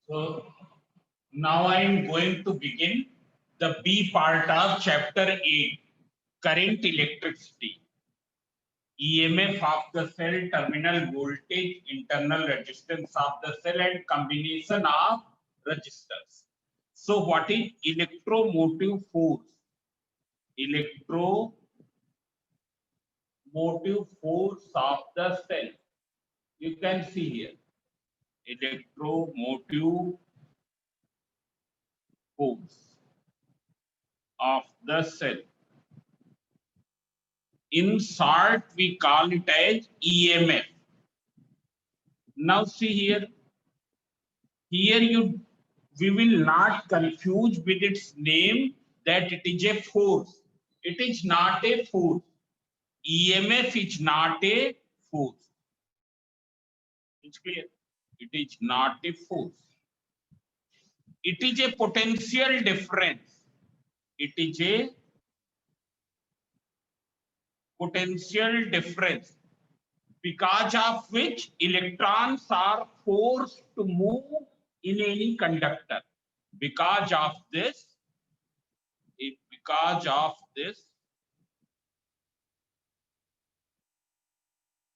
So now I am going to begin the B part of chapter 8, current electricity. EMF of the cell, terminal voltage, internal resistance of the cell, and combination of resistors. So what is electromotive force? Electromotive force of the cell. You can see here. Electromotive force of the cell. In short, we call it as EMF. Now see here. Here we will not confuse with its name that it is a force. It is not a force. EMF is not a force. It's clear. It is not a force. It is a potential difference. It is a potential difference because of which electrons are forced to move in any conductor. Because of this,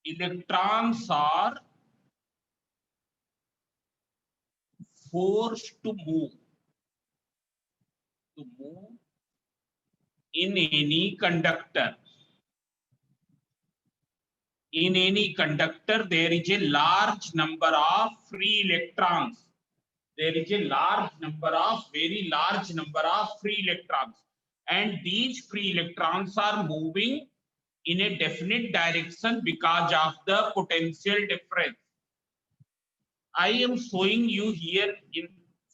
electrons are forced to move in any conductor. In any conductor, there is a large number of free electrons. There is a very large number of free electrons. And these free electrons are moving in a definite direction because of the potential difference. I am showing you here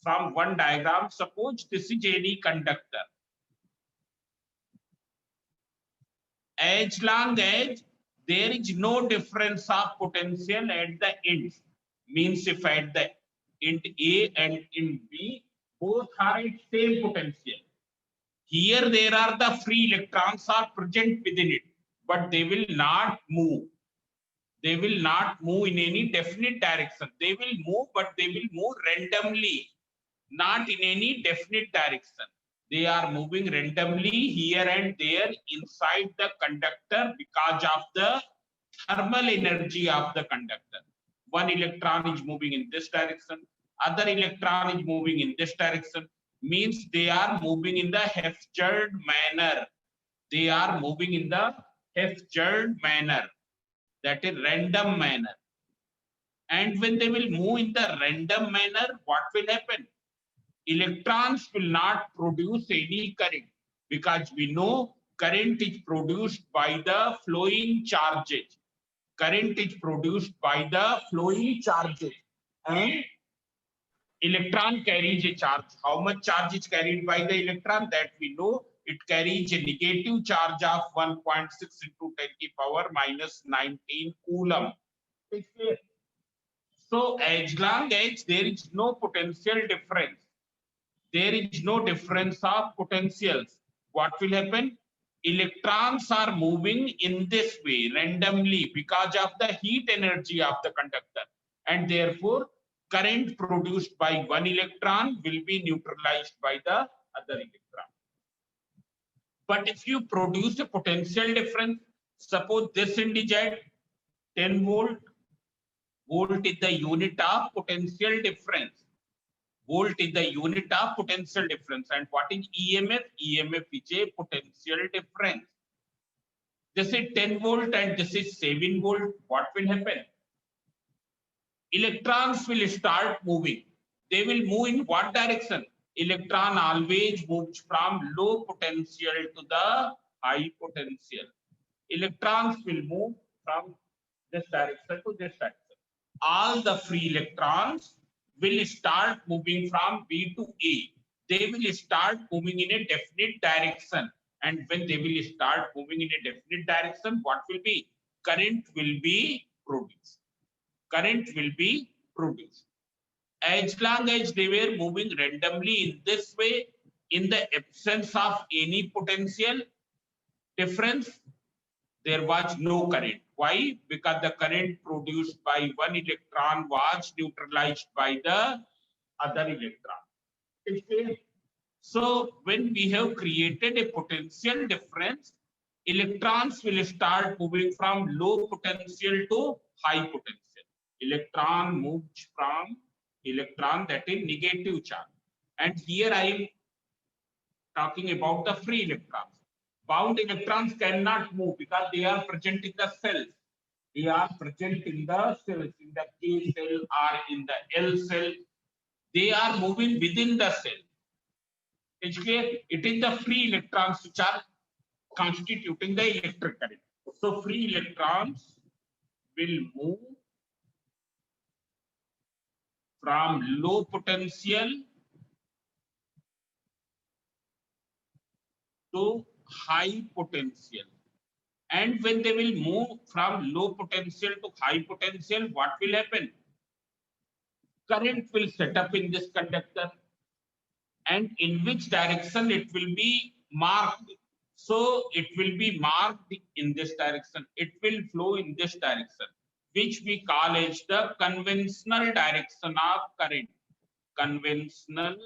from one diagram. Suppose this is any conductor. As long as there is no difference of potential at the end, means if at the end A and end B both are at same potential. Here there are the free electrons are present within it, but they will not move. They will not move in any definite direction. They will move, but they will move randomly, not in any definite direction. They are moving randomly here and there inside the conductor because of the thermal energy of the conductor. One electron is moving in this direction, other electron is moving in this direction, means they are moving in the Heffjard manner. They are moving in the Heffjard manner, that is random manner. And when they will move in the random manner, what will happen? Electrons will not produce any current because we know current is produced by the flowing charges. Current is produced by the flowing charges, and electron carries a charge. How much charge is carried by the electron? That we know. It carries a negative charge of 1.6 into 10 to the power minus 19 coulomb. So as long as there is no potential difference, there is no difference of potentials, what will happen? Electrons are moving in this way randomly because of the heat energy of the conductor, and therefore current produced by one electron will be neutralized by the other electron. But if you produce a potential difference, suppose this end is at 10 volt, volt is the unit of potential difference. Volt is the unit of potential difference. And what is EMF? EMF is a potential difference. This is 10 volt and this is 7 volt. What will happen? Electrons will start moving. They will move in what direction? Electron always moves from low potential to the high potential. Electrons will move from this direction to this direction. All the free electrons will start moving from B to A. They will start moving in a definite direction. And when they will start moving in a definite direction, what will be? Current will be produced. Current will be produced. As long as they were moving randomly in this way, in the absence of any potential difference, there was no current. Why? Because the current produced by one electron was neutralized by the other electron. Okay. So when we have created a potential difference, electrons will start moving from low potential to high potential. Electron moves from electron that is negative charge. And here I am talking about the free electrons. Bound electrons cannot move because they are present in the cells. They are present in the cells, in the K cell or in the L cell. They are moving within the cell. It's clear? It is the free electrons which are constituting the electric current. So free electrons will move from low potential to high potential. And when they will move from low potential to high potential, what will happen? Current will set up in this conductor, and in which direction it will be marked. So it will be marked in this direction. It will flow in this direction, which we call as the conventional direction of current. Conventional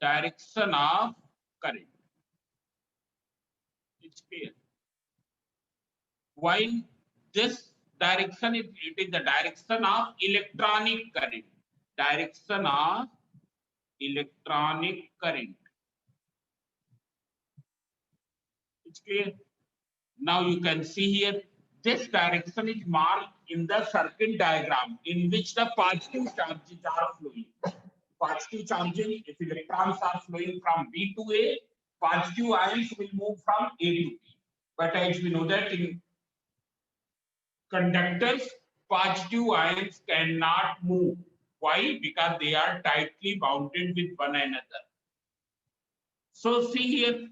direction of current. It's clear. While this direction, it is the direction of electronic current. Direction of electronic current. It's clear. Now you can see here, this direction is marked in the circuit diagram in which the positive charges are flowing. Positive charging, if electrons are flowing from B to A, positive ions will move from A to B. But as we know that in conductors, positive ions cannot move. Why? Because they are tightly bounded with one another. So see here,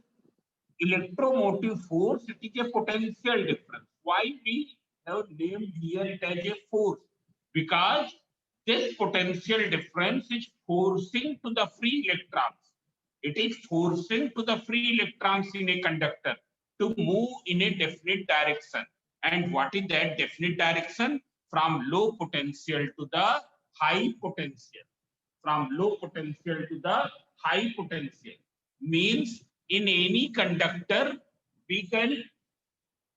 electromotive force, it is a potential difference. Why we have named here it as a force? Because this potential difference is forcing to the free electrons. It is forcing to the free electrons in a conductor to move in a definite direction. And what is that definite direction? From low potential to the high potential. From low potential to the high potential. Means in any conductor, we can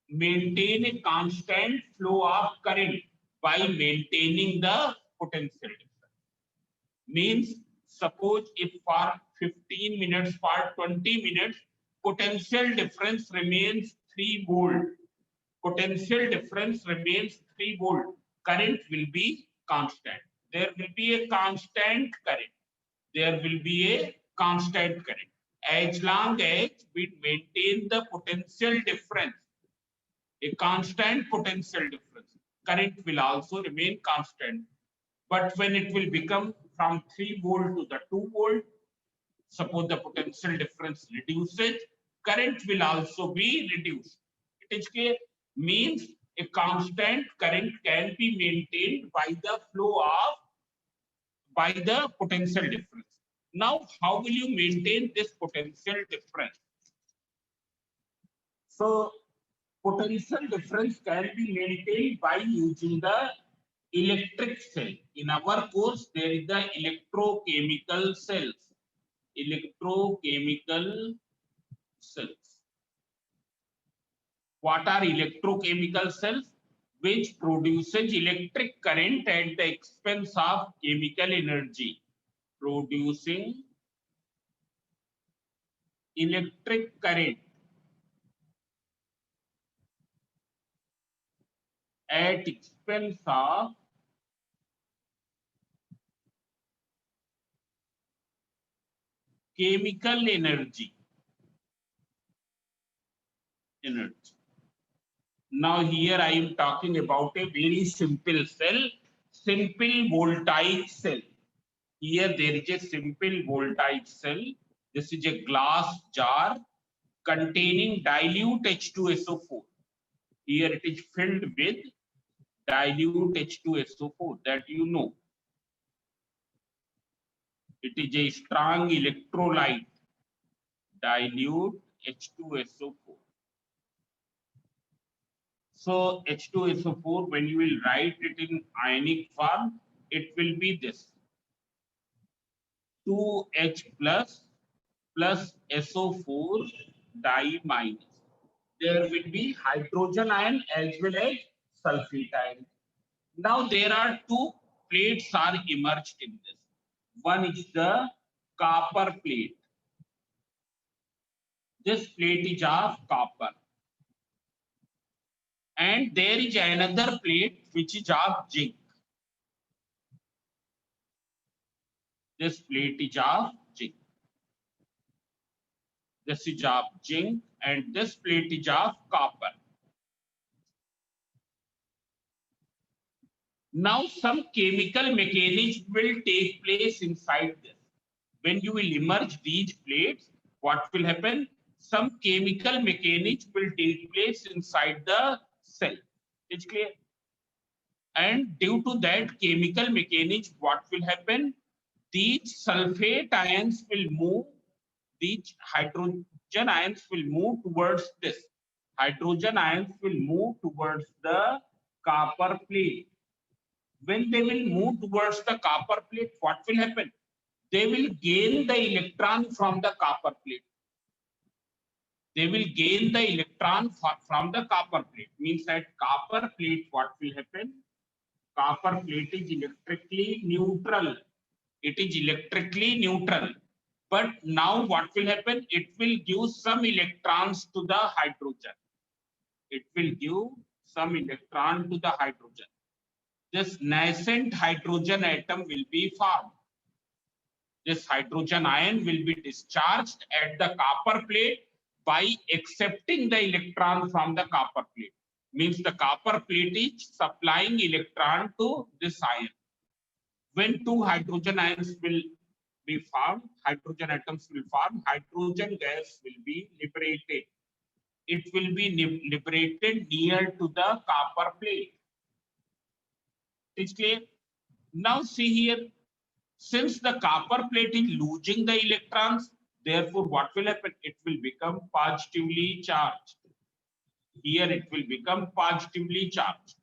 maintain a constant flow of current by maintaining the potential difference. Means suppose if for 15 minutes, for 20 minutes, potential difference remains 3 volt. Potential difference remains 3 volt. Current will be constant. There will be a constant current. There will be a constant current. As long as we maintain the potential difference, a constant potential difference, current will also remain constant. But when it will become from 3 volt to the 2 volt, suppose the potential difference reduces, current will also be reduced. It is clear. Means a constant current can be maintained by the flow of, by the potential difference. Now, how will you maintain this potential difference? So, potential difference can be maintained by using the electric cell. In our course, there is the electrochemical cells. Electrochemical cells. What are electrochemical cells? Which produces electric current at the expense of chemical energy. Producing electric current at expense of chemical energy. Now here I am talking about a very simple cell, simple voltaic cell. Here there is a simple voltaic cell. This is a glass jar containing dilute H2SO4. Here it is filled with dilute H2SO4, that you know. It is a strong electrolyte, dilute H2SO4. So H2SO4, when you will write it in ionic form, it will be this. 2H plus SO4 di minus. There will be hydrogen ion as well as sulfate ion. Now there are two plates are emerged in this. One is the copper plate. This plate is of copper. And there is another plate which is of zinc. This plate is of zinc. This is of zinc and this plate is of copper. Now some chemical mechanism will take place inside this. When you will immerse these plates, what will happen? Some chemical mechanism will take place inside the cell. It's clear? And due to that chemical mechanism, what will happen? These sulfate ions will move, these hydrogen ions will move towards this. Hydrogen ions will move towards the copper plate. When they will move towards the copper plate, what will happen? They will gain the electron from the copper plate. They will gain the electron from the copper plate. Means that copper plate, what will happen? Copper plate is electrically neutral. It is electrically neutral. But now what will happen? It will give some electrons to the hydrogen. It will give some electron to the hydrogen. This nascent hydrogen atom will be formed. This hydrogen ion will be discharged at the copper plate by accepting the electron from the copper plate. Means the copper plate is supplying electron to this ion. When two hydrogen ions will be formed, hydrogen atoms will form, hydrogen gas will be liberated. It will be liberated near to the copper plate. It's clear? Now see here, since the copper plate is losing the electrons, therefore what will happen? It will become positively charged. Here it will become positively charged.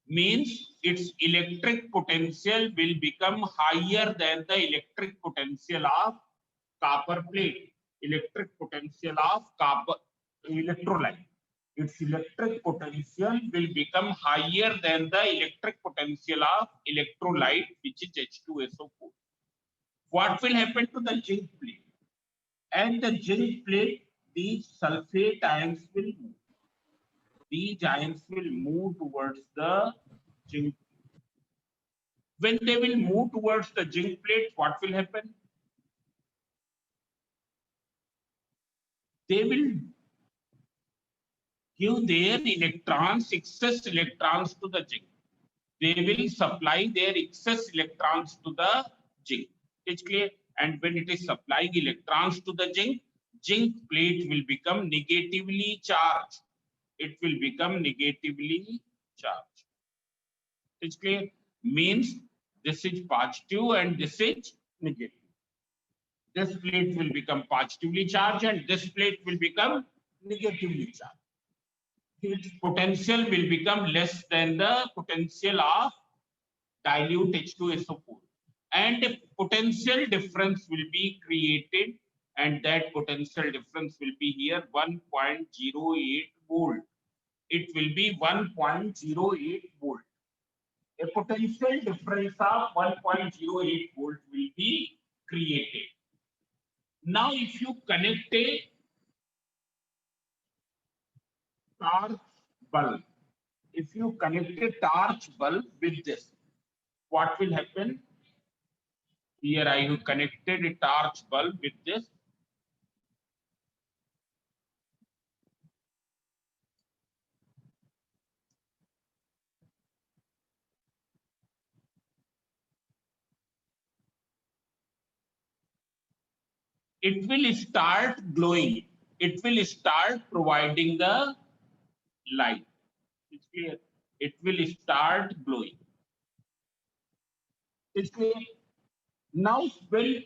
Means its electric potential will become higher than the electric potential of copper plate. Electric potential of copper electrolyte. Its electric potential will become higher than the electric potential of electrolyte, which is H2SO4. What will happen to the zinc plate? At the zinc plate, these sulfate ions will move. These ions will move towards the zinc. When they will move towards the zinc plate, what will happen? They will give their electrons, excess electrons to the zinc. They will supply their excess electrons to the zinc. It's clear? And when it is supplying electrons to the zinc plate will become negatively charged. It will become negatively charged. It's clear? Means this is positive and this is negative. This plate will become positively charged and this plate will become negatively charged. Its potential will become less than the potential of dilute H2SO4. And a potential difference will be created, and that potential difference will be here 1.08 volt. It will be 1.08 volt. A potential difference of 1.08 volt will be created. Now, if you connect a torch bulb, if you connect a torch bulb with this, what will happen? Here I have connected a torch bulb with this. It will start glowing. It will start providing the light. It's clear. It will start glowing. It's clear. Now, when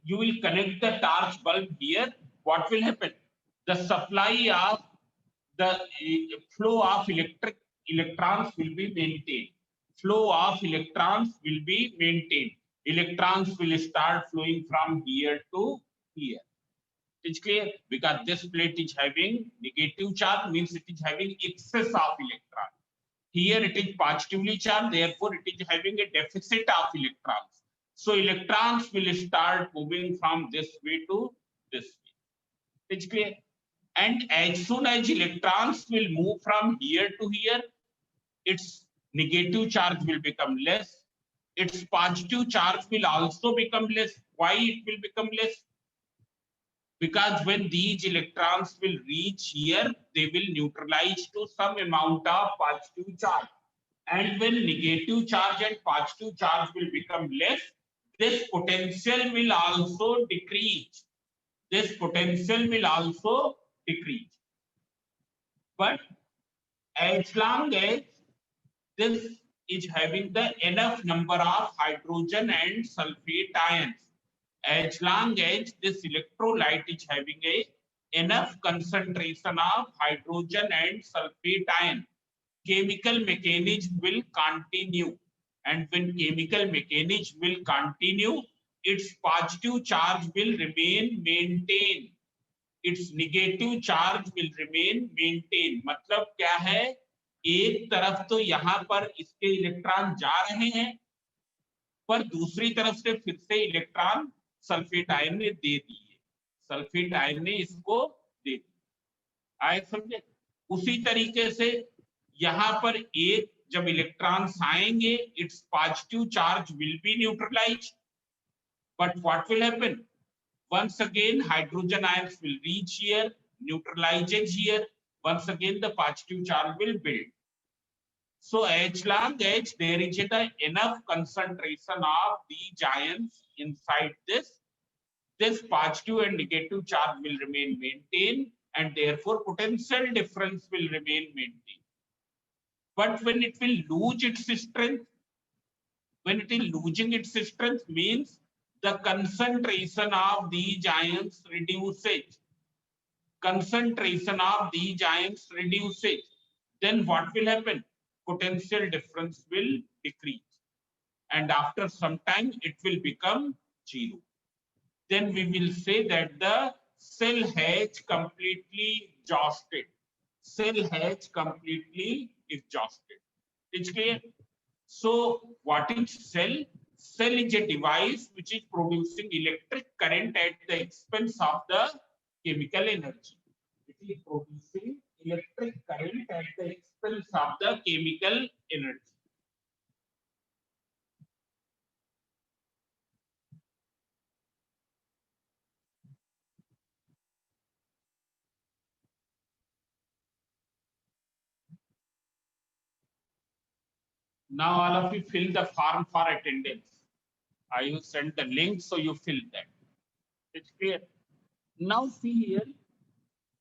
you will connect the torch bulb here, what will happen? The supply of the flow of electrons will be maintained. Flow of electrons will be maintained. electrons will start flowing from here to here. It's clear, because this plate is having negative charge, means it is having excess of electron. Here it is positively charged, therefore it is having a deficit of electrons. So electrons will start moving from this way to this way. It's clear. And as soon as electrons will move from here to here, its negative charge will become less. Its positive charge will also become less. Why it will become less? Because when these electrons will reach here, they will neutralize to some amount of positive charge. And when negative charge and positive charge will become less, this potential will also decrease. This potential will also decrease. But as long as this is having the enough number of hydrogen and sulfate ions, as long as this electrolyte is having a enough concentration of hydrogen and sulfate ion, chemical mechanism will continue. And when chemical mechanism will continue, its positive charge will remain maintained, its negative charge will remain maintained. मतलब क्या है, एक तरफ तो यहाँ पर इसके electron जा रहे हैं, पर दूसरी तरफ से फिर से इलेक्ट्रॉन सल्फेट आयन ने दे दिए, सल्फेट आयन ने इसको दे दिया। आए समझे? उसी तरीके से यहाँ पर एक जब इलेक्ट्रॉन्स आएंगे, it's positive charge will be neutralise, but what will happen? Once again, hydrogen ions will reach here, neutralizes here. Once again, the positive charge will build. So, as long as there is enough concentration of these ions inside this, this positive and negative charge will remain maintained, and therefore potential difference will remain maintained. But when it will lose its strength, when it is losing its strength, means the concentration of these ions reduces. Concentration of these ions reduces. Then what will happen? Potential difference will decrease. And after some time, it will become zero. Then we will say that the cell has completely exhausted. Cell has completely exhausted. It's clear? So what is cell? Cell is a device which is producing electric current at the expense of the chemical energy. It is producing electric current at the expense of the chemical energy. Now all of you fill the form for attendance. I will send the link, so you fill that. It's clear. Now see here,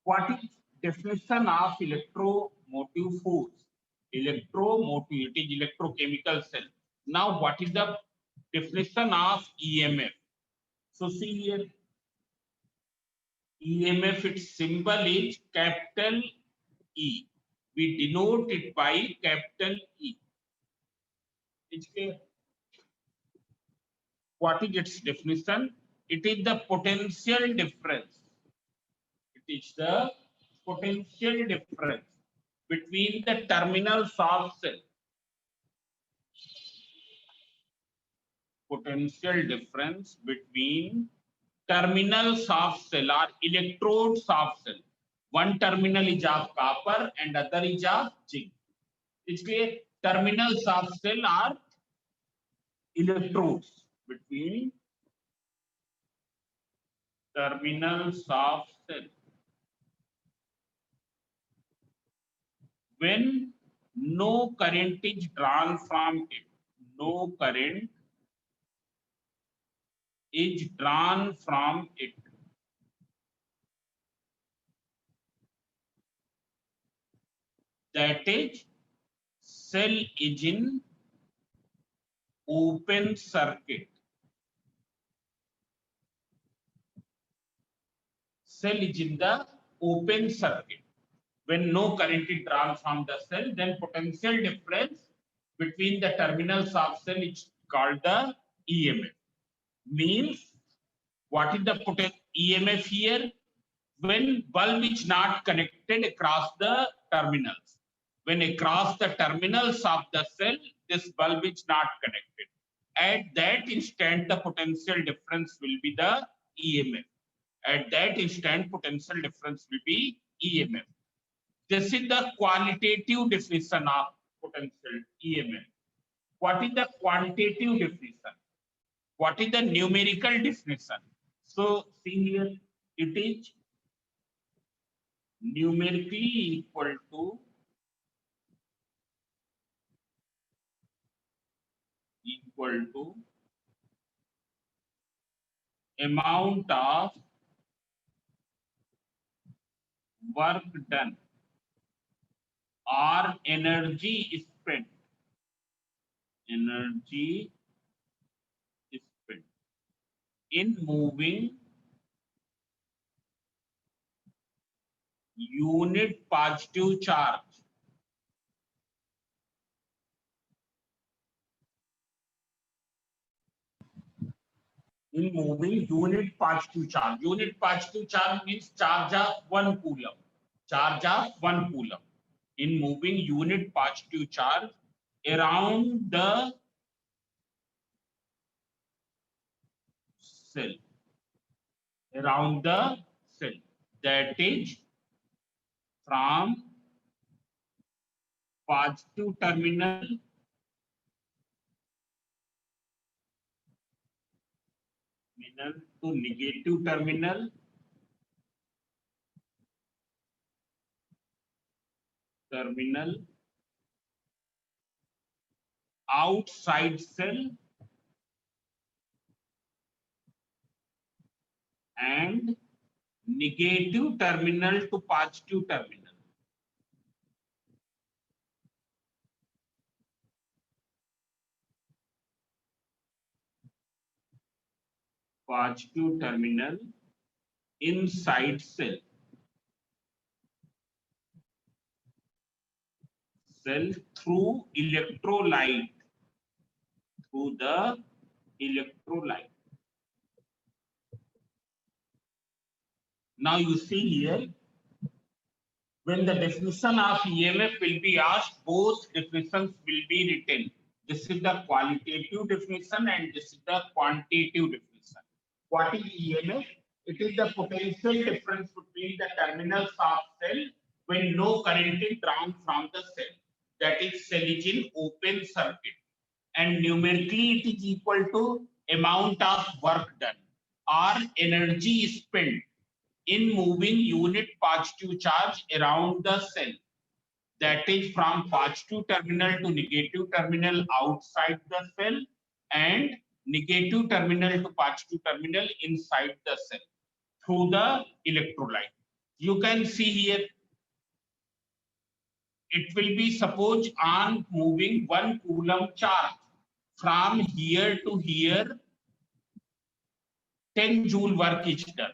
what is definition of electromotive force? Electromotive, it is electrochemical cell. Now what is the definition of EMF? So see here, EMF, its symbol is capital E. We denote it by capital E. It's clear. What is its definition? It is the potential difference. It is the potential difference between the terminals of cell. Potential difference between terminals of cell or electrodes of cell. One terminal is of copper and other is of zinc. It's clear. Terminals of cell are electrodes between terminals of cell. When no current is drawn from it, no current is drawn from it, that is, cell is in open circuit. Cell is in the open circuit. When no current is drawn from the cell, then potential difference between the terminals of cell is called the EMF. Means what is the EMF here? When bulb is not connected across the terminals. When across the terminals of the cell, this bulb is not connected. At that instant, the potential difference will be the EMF. At that instant, potential difference will be EMF. This is the qualitative definition of potential EMF. What is the quantitative definition? What is the numerical definition? So see here, it is numerically equal to amount of work done or energy spent in moving unit positive charge in moving unit positive charge. Unit positive charge means charge of 1 coulomb. Charge of 1 coulomb. In moving unit positive charge around the cell. Around the cell. That is from positive terminal to negative terminal outside cell and negative terminal to positive terminal. Positive terminal inside cell. Cell through electrolyte. Through the electrolyte. Now you see here, when the definition of EMF will be asked, both definitions will be written. This is the qualitative definition and this is the quantitative definition. What is EMF? It is the potential difference between the terminals of cell when no current is drawn from the cell. That is, cell is in open circuit. And numerically it is equal to amount of work done or energy spent in moving unit positive charge around the cell. That is from positive terminal to negative terminal outside the cell and negative terminal to positive terminal inside the cell through the electrolyte. You can see here, it will be suppose on moving 1 coulomb charge from here to here, 10 joule work is done.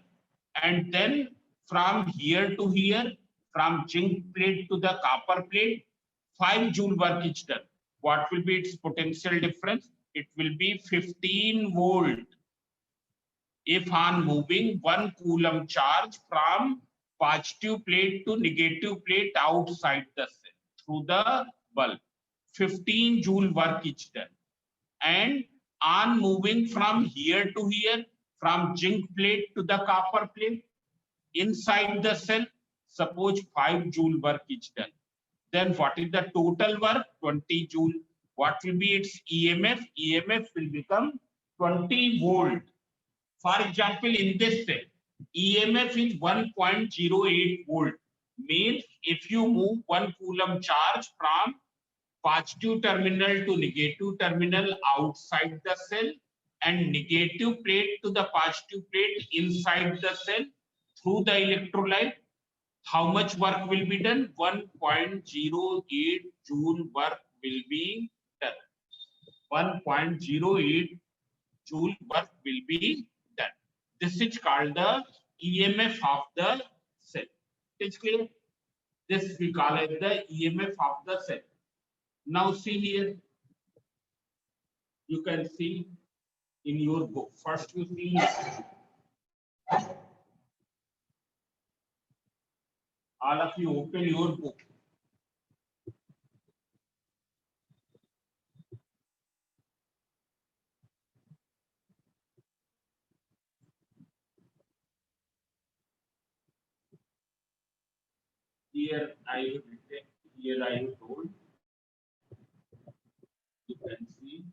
And then from here to here, from zinc plate to the copper plate, 5 joule work is done. What will be its potential difference? It will be 15 volt. If on moving 1 coulomb charge from positive plate to negative plate outside the cell through the bulb, 15 joule work is done. And on moving from here to here, from zinc plate to the copper plate, inside the cell, suppose 5 joule work is done. Then what is the total work? 20 joule. What will be its EMF? EMF will become 20 volt. For example, in this cell, EMF is 1.08 volt. Means if you move 1 coulomb charge from positive terminal to negative terminal outside the cell and negative plate to the positive plate inside the cell through the electrolyte, how much work will be done? 1.08 joule work will be done. 1.08 joule work will be done. This is called the EMF of the cell. It's clear? This we call it the EMF of the cell. Now see here, you can see in your book. First you see all of you open your book. Here I have written, here I have told, you can see.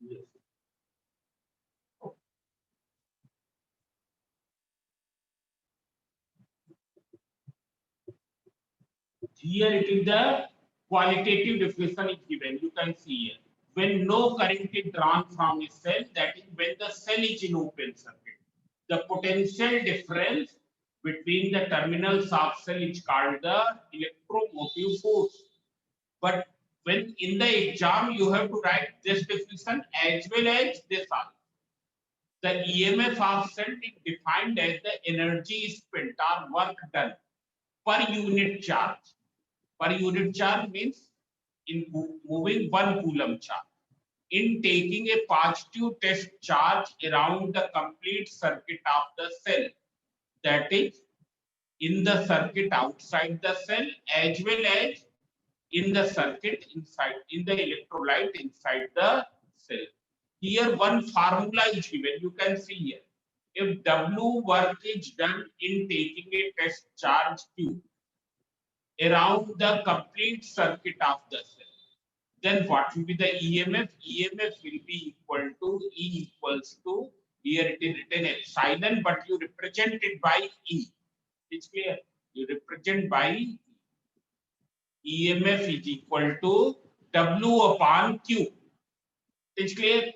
Yes. Here it is the qualitative definition is given. You can see here. When no current is drawn from a cell, that is when the cell is in open circuit. The potential difference between the terminals of cell is called the electromotive force. But when in the exam you have to write this definition as well as this one. The EMF of cell is defined as the energy spent or work done per unit charge. Per unit charge means in moving 1 coulomb charge. In taking a positive test charge around the complete circuit of the cell, that is in the circuit outside the cell as well as in the circuit inside, in the electrolyte inside the cell. Here one formula is given, you can see here. If W work is done in taking a test charge Q around the complete circuit of the cell, then what will be the EMF? EMF will be equal to E equals to, here it is written epsilon, but you represent it by E. It's clear. You represent by EMF is equal to W upon Q. It's clear.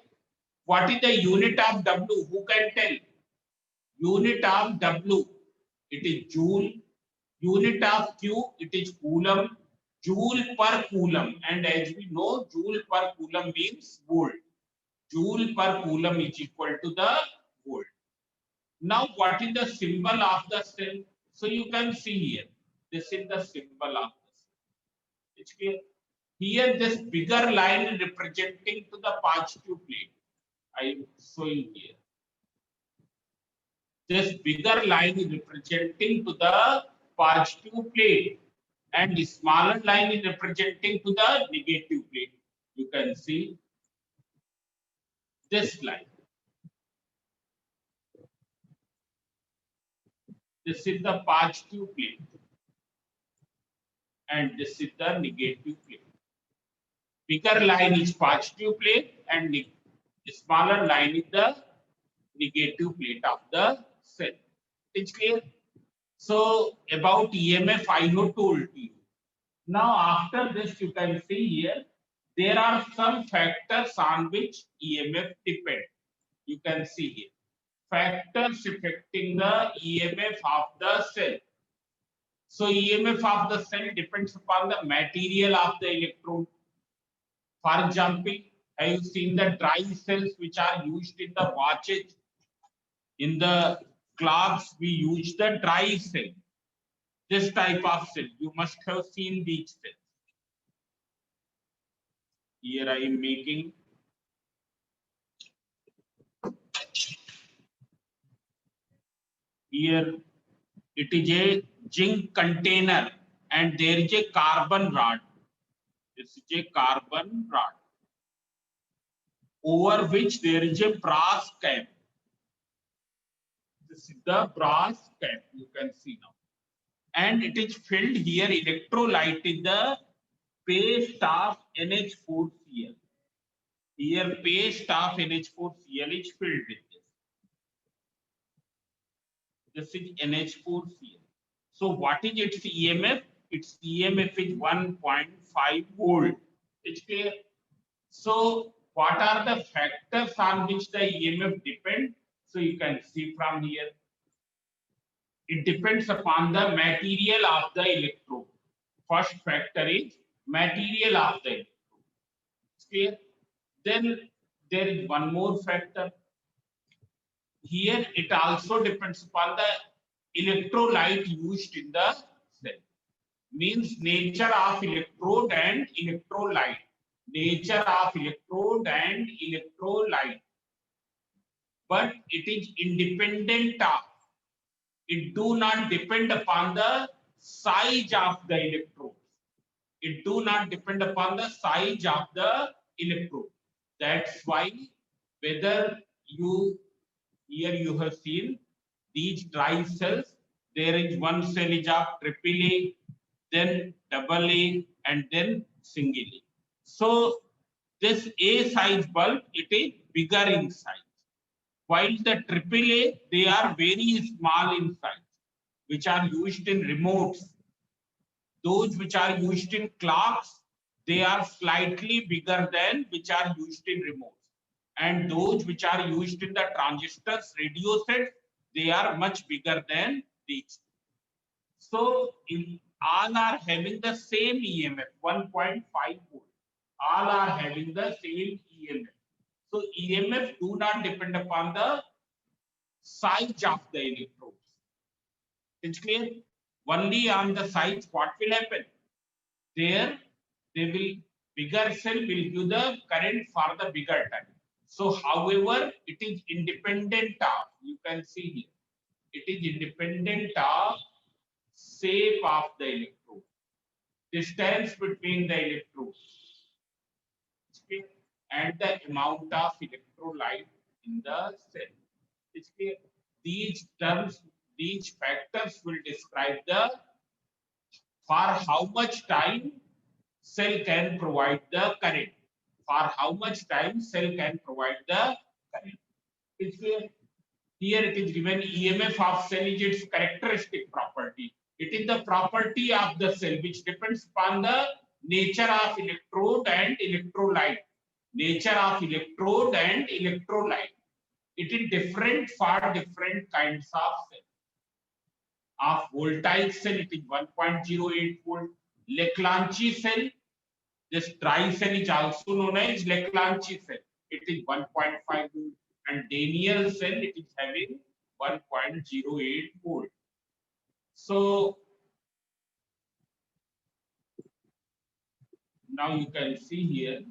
What is the unit of W? Who can tell? Unit of W, it is joule. Unit of Q, it is coulomb. Joule per coulomb. And as we know, joule per coulomb means volt. Joule per coulomb is equal to the volt. Now, what is the symbol of the cell? So you can see here. This is the symbol of the cell. It's clear. Here, this bigger line representing to the positive plate. I am showing here. This bigger line is representing to the positive plate, and the smaller line is representing to the negative plate. You can see this line. This is the positive plate, and this is the negative plate. Bigger line is positive plate, and the smaller line is the negative plate of the cell. It's clear. So about EMF, I have told you. Now after this, you can see here, there are some factors on which EMF depend. You can see here. Factors affecting the EMF of the cell. So EMF of the cell depends upon the material of the electrode. For example, have you seen the dry cells which are used in the watches? In the clocks, we use the dry cell. This type of cell, you must have seen these cells. Here I am making here, it is a zinc container and there is a carbon rod. This is a carbon rod over which there is a brass cap. This is the brass cap, you can see now. And it is filled here, electrolyte is the paste of NH4Cl. Here paste of NH4Cl is filled with this. This is NH4Cl. So what is its EMF? its EMF is 1.5 volt. It's clear. So what are the factors on which the EMF depend? So you can see from here. It depends upon the material of the electrode. First factor is material of the electrode. It's clear. Then there is one more factor. Here it also depends upon the electrolyte used in the cell. Means nature of electrode and electrolyte. Nature of electrode and electrolyte. But it is independent of. It do not depend upon the size of the electrode. It do not depend upon the size of the electrode. That's why whether you here you have seen these dry cells, there is one cell is of AAA, then AA, and then single A. So this A size bulb, it is bigger in size. While the AAA, they are very small in size, which are used in remotes. Those which are used in clocks, they are slightly bigger than which are used in remotes. And those which are used in the transistors, radio sets, they are much bigger than these. So all are having the same EMF, 1.5 volt. All are having the same EMF. So EMF do not depend upon the size of the electrodes. It's clear? Only on the size, what will happen? There, they will bigger cell will give the current for the bigger time. So, however, it is independent of, you can see here, it is independent of shape of the electrode, distance between the electrodes, okay, and the amount of electrolyte in the cell. It's clear. These terms, these factors will describe the for how much time cell can provide the current. For how much time cell can provide the current. It's clear. Here it is given EMF of cell is its characteristic property. It is the property of the cell which depends upon the nature of electrode and electrolyte. Nature of electrode and electrolyte. It is different for different kinds of cell. Of voltaic cell, it is 1.08 volt. Leclanché cell, this dry cell is also known as Leclanché cell. It is 1.5 volt. And Daniell cell, it is having 1.08 volt. So now you can see here